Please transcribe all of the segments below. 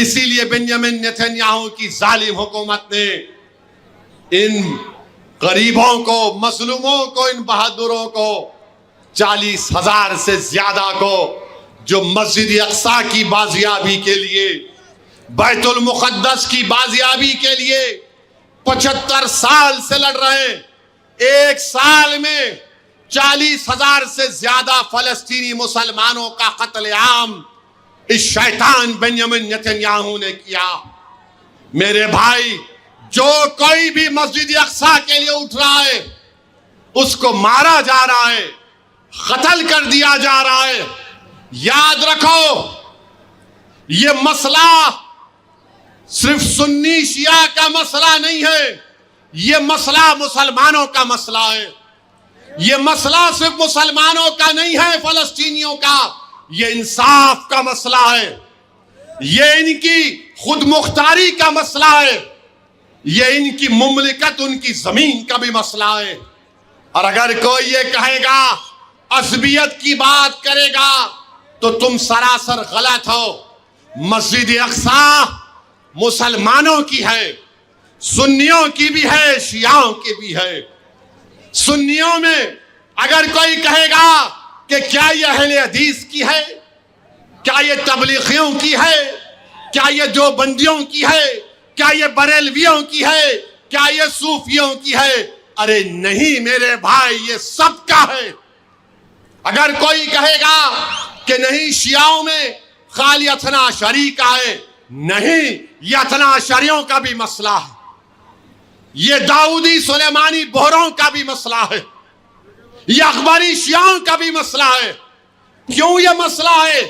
اسی لیے بنیامین نیتنیاہو کی ظالم حکومت نے ان غریبوں کو، مظلوموں کو، ان بہادروں کو 40,000 سے زیادہ کو جو مسجد اقصی کی بازیابی کے لیے، بیت المقدس کی بازیابی کے لیے 75 سال سے لڑ رہے ہیں، ایک سال میں 40,000 سے زیادہ فلسطینی مسلمانوں کا قتل عام اس شیطان بنیامین نیتنیاہو نے کیا۔ میرے بھائی، جو کوئی بھی مسجد اقصی کے لیے اٹھ رہا ہے اس کو مارا جا رہا ہے، قتل کر دیا جا رہا ہے۔ یاد رکھو، یہ مسئلہ صرف سنی شیعہ کا مسئلہ نہیں ہے، یہ مسئلہ مسلمانوں کا مسئلہ ہے۔ یہ مسئلہ صرف مسلمانوں کا نہیں ہے، فلسطینیوں کا، یہ انصاف کا مسئلہ ہے، یہ ان کی خود مختاری کا مسئلہ ہے، یہ ان کی مملکت، ان کی زمین کا بھی مسئلہ ہے۔ اور اگر کوئی یہ کہے گا، عصبیت کی بات کرے گا، تو تم سراسر غلط ہو۔ مسجد اقصی مسلمانوں کی ہے، سنیوں کی بھی ہے، شیعوں کی بھی ہے۔ سنیوں میں اگر کوئی کہے گا کہ کیا یہ اہل حدیث کی ہے، کیا یہ تبلیغیوں کی ہے، کیا یہ دیوبندیوں کی ہے، کیا یہ بریلویوں کی ہے، کیا یہ صوفیوں کی ہے، ارے نہیں میرے بھائی، یہ سب کا ہے۔ اگر کوئی کہے گا کہ نہیں شیعوں میں خالی اثنا عشری کا ہے، نہیں، یہ اثنا عشریوں کا بھی مسئلہ ہے، یہ داؤدی سلیمانی بہروں کا بھی مسئلہ ہے، یہ اخباری شیعوں کا بھی مسئلہ ہے۔ کیوں یہ مسئلہ ہے؟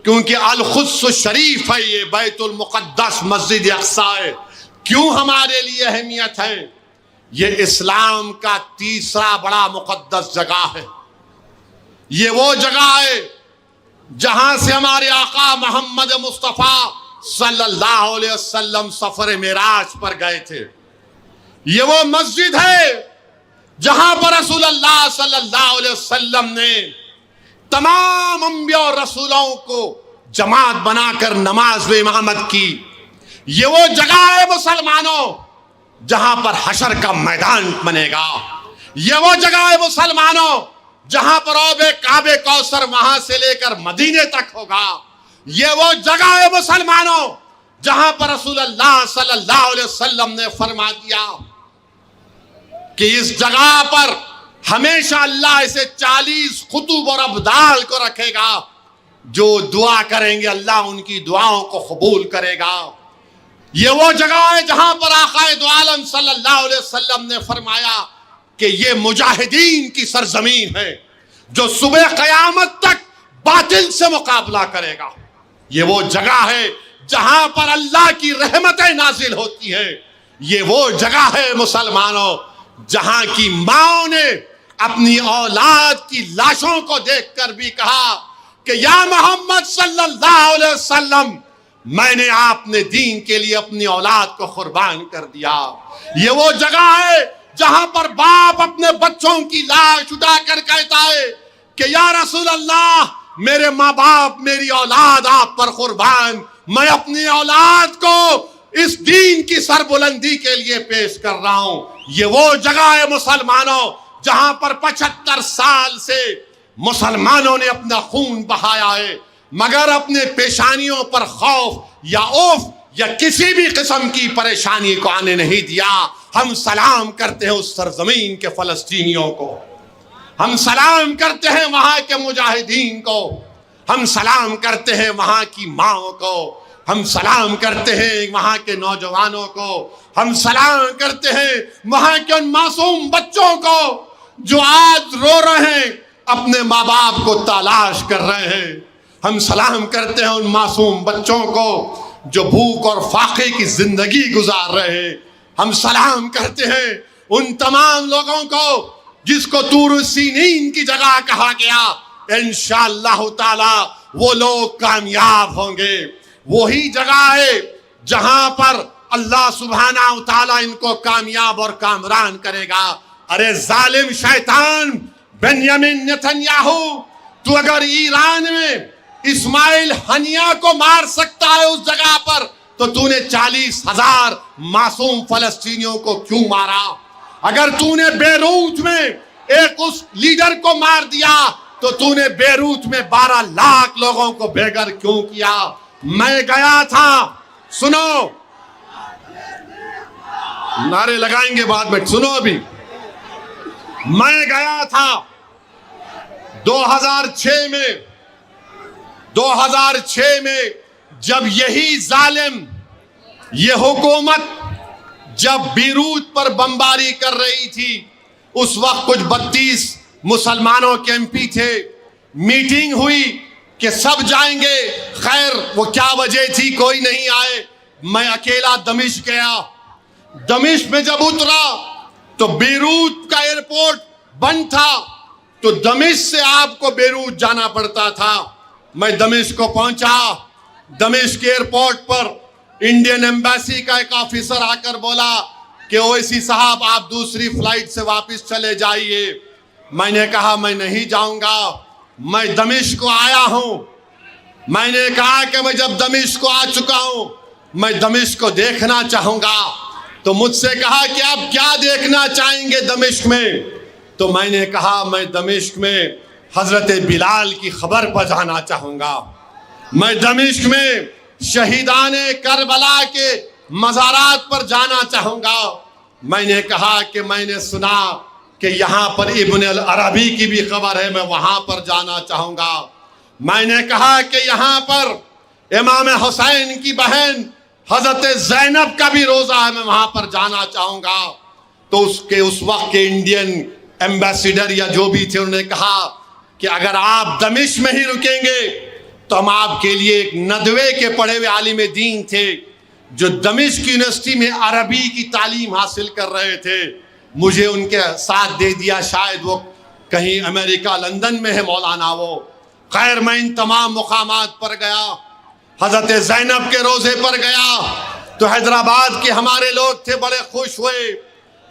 کیونکہ القدس الشریف ہے، یہ بیت المقدس مسجد اقصی ہے۔ کیوں ہمارے لیے اہمیت ہے؟ یہ اسلام کا تیسرا بڑا مقدس جگہ ہے۔ یہ وہ جگہ ہے جہاں سے ہمارے آقا محمد مصطفیٰ صلی اللہ علیہ وسلم سفر معراج پر گئے تھے۔ یہ وہ مسجد ہے جہاں پر رسول اللہ صلی اللہ علیہ وسلم نے تمام انبیاء اور رسولوں کو جماعت بنا کر نماز میں امامت کی۔ یہ وہ جگہ ہے مسلمانوں جہاں پر حشر کا میدان بنے گا۔ یہ وہ جگہ ہے مسلمانوں جہاں پر آب کعب کوثر وہاں سے لے کر مدینے تک ہوگا۔ یہ وہ جگہ ہے مسلمانوں جہاں پر رسول اللہ صلی اللہ علیہ وسلم نے فرما دیا کہ اس جگہ پر ہمیشہ اللہ اسے 40 قطب اور ابدال کو رکھے گا، جو دعا کریں گے اللہ ان کی دعاؤں کو قبول کرے گا۔ یہ وہ جگہ ہے جہاں پر آقا دو عالم صلی اللہ علیہ وسلم نے فرمایا کہ یہ مجاہدین کی سرزمین ہے جو صبح قیامت تک باطل سے مقابلہ کرے گا۔ یہ وہ جگہ ہے جہاں پر اللہ کی رحمتیں نازل ہوتی ہیں۔ یہ وہ جگہ ہے مسلمانوں جہاں کی ماں نے اپنی اولاد کی لاشوں کو دیکھ کر بھی کہا کہ یا محمد صلی اللہ علیہ وسلم، میں نے آپ نے دین کے لیے اپنی اولاد کو قربان کر دیا۔ یہ وہ جگہ ہے جہاں پر باپ اپنے بچوں کی لاش اٹھا کر کہتا ہے کہ یا رسول اللہ، میرے ماں باپ، میری اولاد آپ پر قربان، میں اپنی اولاد کو اس دین کی سربلندی کے لیے پیش کر رہا ہوں۔ یہ وہ جگہ ہے مسلمانوں جہاں پر 75 سال سے مسلمانوں نے اپنا خون بہایا ہے، مگر اپنے پیشانیوں پر خوف یا اوف یا کسی بھی قسم کی پریشانی کو آنے نہیں دیا۔ ہم سلام کرتے ہیں اس سرزمین کے فلسطینیوں کو، ہم سلام کرتے ہیں وہاں کے مجاہدین کو، ہم سلام کرتے ہیں وہاں کی ماں کو، ہم سلام کرتے ہیں وہاں کے نوجوانوں کو، ہم سلام کرتے ہیں وہاں کے ان معصوم بچوں کو جو آج رو رہے ہیں، اپنے ماں باپ کو تلاش کر رہے ہیں۔ ہم سلام کرتے ہیں ان معصوم بچوں کو جو بھوک اور فاقے کی زندگی گزار رہے ہیں۔ ہم سلام کرتے ہیں ان تمام لوگوں کو جس کو طور سینین کی جگہ کہا گیا۔ انشاءاللہ تعالی وہ لوگ کامیاب ہوں گے۔ وہی جگہ ہے جہاں پر اللہ سبحانہ و تعالی ان کو کامیاب اور کامران کرے گا۔ ارے ظالم شیطان بنیامین نیتنیاہو، تو اگر ایران میں اسماعیل ہنیا کو مار سکتا ہے اس جگہ پر تو تو نے 40,000 معصوم فلسطینیوں کو کیوں مارا؟ اگر تو نے بیروت میں ایک اس لیڈر کو مار دیا تو نے بیروت میں 12 لاکھ لوگوں کو بے گھر کیوں کیا؟ میں گیا تھا، سنو، نعرے لگائیں گے بعد میں، سنو ابھی، میں گیا تھا 2006 میں جب یہی ظالم، یہ حکومت جب بیروت پر بمباری کر رہی تھی، اس وقت کچھ 32 مسلمانوں کے ایم پی تھے، میٹنگ ہوئی کہ سب جائیں گے، خیر وہ کیا وجہ تھی کوئی نہیں آئے، میں اکیلا دمشق گیا۔ دمشق میں جب اترا تو بیروت کا ایئرپورٹ بند تھا، تو دمشق سے آپ کو بیروت جانا پڑتا تھا۔ میں دمشق کو پہنچا، دمشق کے ایئرپورٹ پر انڈین ایمبیسی کا ایک آفیسر آ کر بولا کہ اویسی صاحب آپ دوسری فلائٹ سے واپس چلے جائیے۔ میں نے کہا میں نہیں جاؤں گا، میں دمشق کو آیا ہوں۔ میں نے کہا کہ میں جب دمشق کو آ چکا ہوں، میں دمشق کو دیکھنا چاہوں گا۔ تو مجھ سے کہا کہ آپ کیا دیکھنا چاہیں گے دمشق میں؟ تو میں نے کہا میں دمشق میں حضرت بلال کی خبر پر جانا چاہوں گا، میں دمشق میں شہیدان کربلا کے مزارات پر جانا چاہوں گا۔ میں نے کہا کہ میں نے سنا کہ یہاں پر ابن العربی کی بھی خبر ہے، میں وہاں پر جانا چاہوں گا۔ میں نے کہا کہ یہاں پر امام حسین کی بہن حضرت زینب کا بھی روزہ ہے، میں وہاں پر جانا چاہوں گا۔ تو اس وقت کے انڈین ایمبیسیڈر یا جو بھی تھے، انہوں نے کہا کہ اگر آپ دمشق میں ہی رکیں گے تو ہم آپ کے لیے ایک ندوے کے پڑھے ہوئے عالم دین تھے جو دمشق یونیورسٹی میں عربی کی تعلیم حاصل کر رہے تھے، مجھے ان کے ساتھ دے دیا، شاید وہ کہیں امریکہ لندن میں ہے مولانا وہ۔ خیر میں ان تمام مقامات پر گیا، حضرت زینب کے روزے پر گیا تو حیدرآباد کے ہمارے لوگ تھے، بڑے خوش ہوئے۔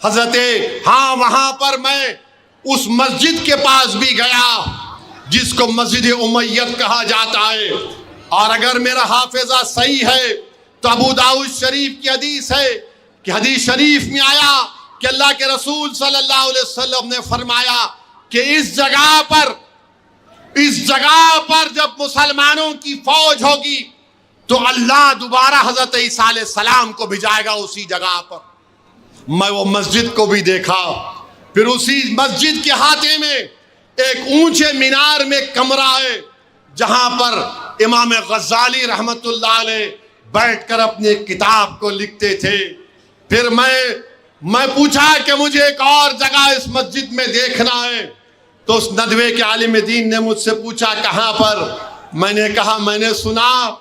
وہاں پر میں اس مسجد کے پاس بھی گیا جس کو مسجد امیت کہا جاتا ہے، اور اگر میرا حافظہ صحیح ہے تو ابو داؤد شریف کی حدیث ہے کہ حدیث شریف میں آیا کہ اللہ کے رسول صلی اللہ علیہ وسلم نے فرمایا کہ اس جگہ پر جب مسلمانوں کی فوج ہوگی تو اللہ دوبارہ حضرت عیسیٰ علیہ السلام کو بھیجائے گا اسی جگہ پر۔ میں وہ مسجد کو بھی دیکھا، پھر اسی مسجد کے ہاتھے میں ایک اونچے مینار میں کمرہ ہے جہاں پر امام غزالی رحمت اللہ علیہ بیٹھ کر اپنی کتاب کو لکھتے تھے۔ پھر میں پوچھا کہ مجھے ایک اور جگہ اس مسجد میں دیکھنا ہے، تو اس ندوے کے عالم دین نے مجھ سے پوچھا کہاں پر؟ میں نے کہا میں نے سنا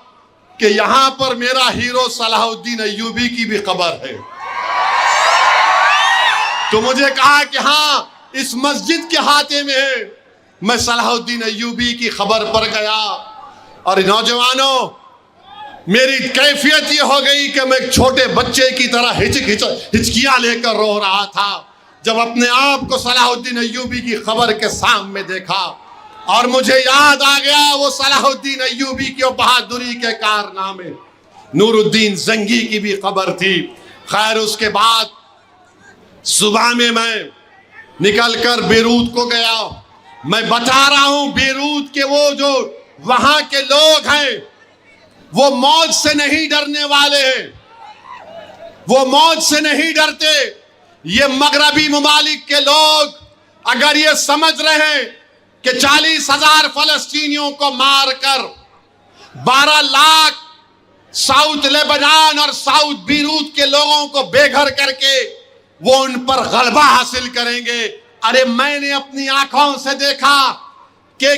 کہ یہاں پر میرا ہیرو صلاح الدین ایوبی کی بھی قبر ہے۔ تو مجھے کہا کہ ہاں اس مسجد کے ہاتھے میں ہے۔ میں صلاح الدین ایوبی کی خبر پر گیا، اور نوجوانوں میری کیفیت یہ ہو گئی کہ میں ایک چھوٹے بچے کی طرح ہچکیاں لے کر رو رہا تھا جب اپنے آپ کو صلاح الدین ایوبی کی خبر کے سامنے دیکھا، اور مجھے یاد آ گیا وہ صلاح الدین ایوبی کی بہادری کے کارنامے۔ نور الدین زنگی کی بھی خبر تھی۔ خیر اس کے بعد صبح میں نکل کر بیروت کو گیا۔ میں بتا رہا ہوں بیروت کے وہ جو وہاں کے لوگ ہیں وہ موت سے نہیں ڈرنے والے ہیں، وہ موت سے نہیں ڈرتے۔ یہ مغربی ممالک کے لوگ اگر یہ سمجھ رہے ہیں کہ 40,000 فلسطینیوں کو مار کر 12 لاکھ ساؤتھ لیبنان اور ساؤتھ بیروت کے لوگوں کو بے گھر کر کے وہ ان پر غلبہ حاصل کریں گے، ارے میں نے اپنی آنکھوں سے دیکھا کہ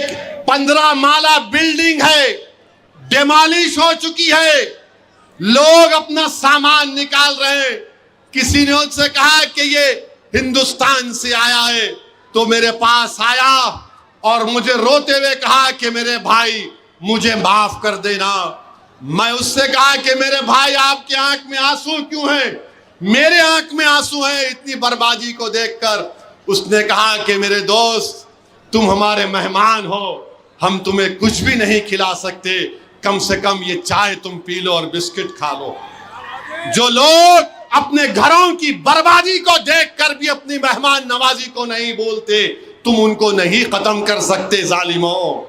15 مالہ بلڈنگ ہے، ڈیمالش ہو چکی ہے، لوگ اپنا سامان نکال رہے ہیں۔ کسی نے ان سے کہا کہ یہ ہندوستان سے آیا ہے، تو میرے پاس آیا اور مجھے روتے ہوئے کہا کہ میرے بھائی مجھے معاف کر دینا۔ میں اس سے کہا کہ میرے بھائی آپ کی آنکھ میں آنسو کیوں ہیں؟ میرے آنکھ میں آنسو ہیں اتنی بربادی کو دیکھ کر۔ اس نے کہا کہ میرے دوست تم ہمارے مہمان ہو، ہم تمہیں کچھ بھی نہیں کھلا سکتے، کم سے کم یہ چائے تم پی لو اور بسکٹ کھا لو۔ جو لوگ اپنے گھروں کی بربادی کو دیکھ کر بھی اپنی مہمان نوازی کو نہیں بولتے، تم ان کو نہیں ختم کر سکتے ظالموں،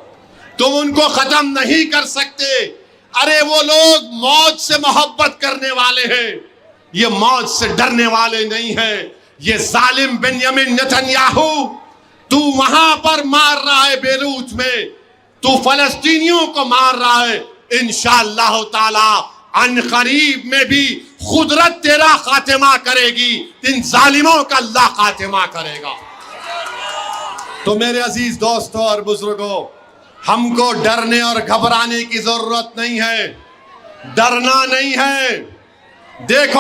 تم ان کو ختم نہیں کر سکتے۔ ارے وہ لوگ موت سے محبت کرنے والے ہیں، یہ موت سے ڈرنے والے نہیں ہیں۔ یہ ظالم بنیامین نتنیاہو، تو وہاں پر مار رہا ہے بیروت میں، تو فلسطینیوں کو مار رہا ہے، انشاءاللہ تعالی ان قریب میں بھی قدرت تیرا خاتمہ کرے گی، ان ظالموں کا اللہ خاتمہ کرے گا۔ تو میرے عزیز دوستوں اور بزرگوں، ہم کو ڈرنے اور گھبرانے کی ضرورت نہیں ہے، ڈرنا نہیں ہے۔ دیکھو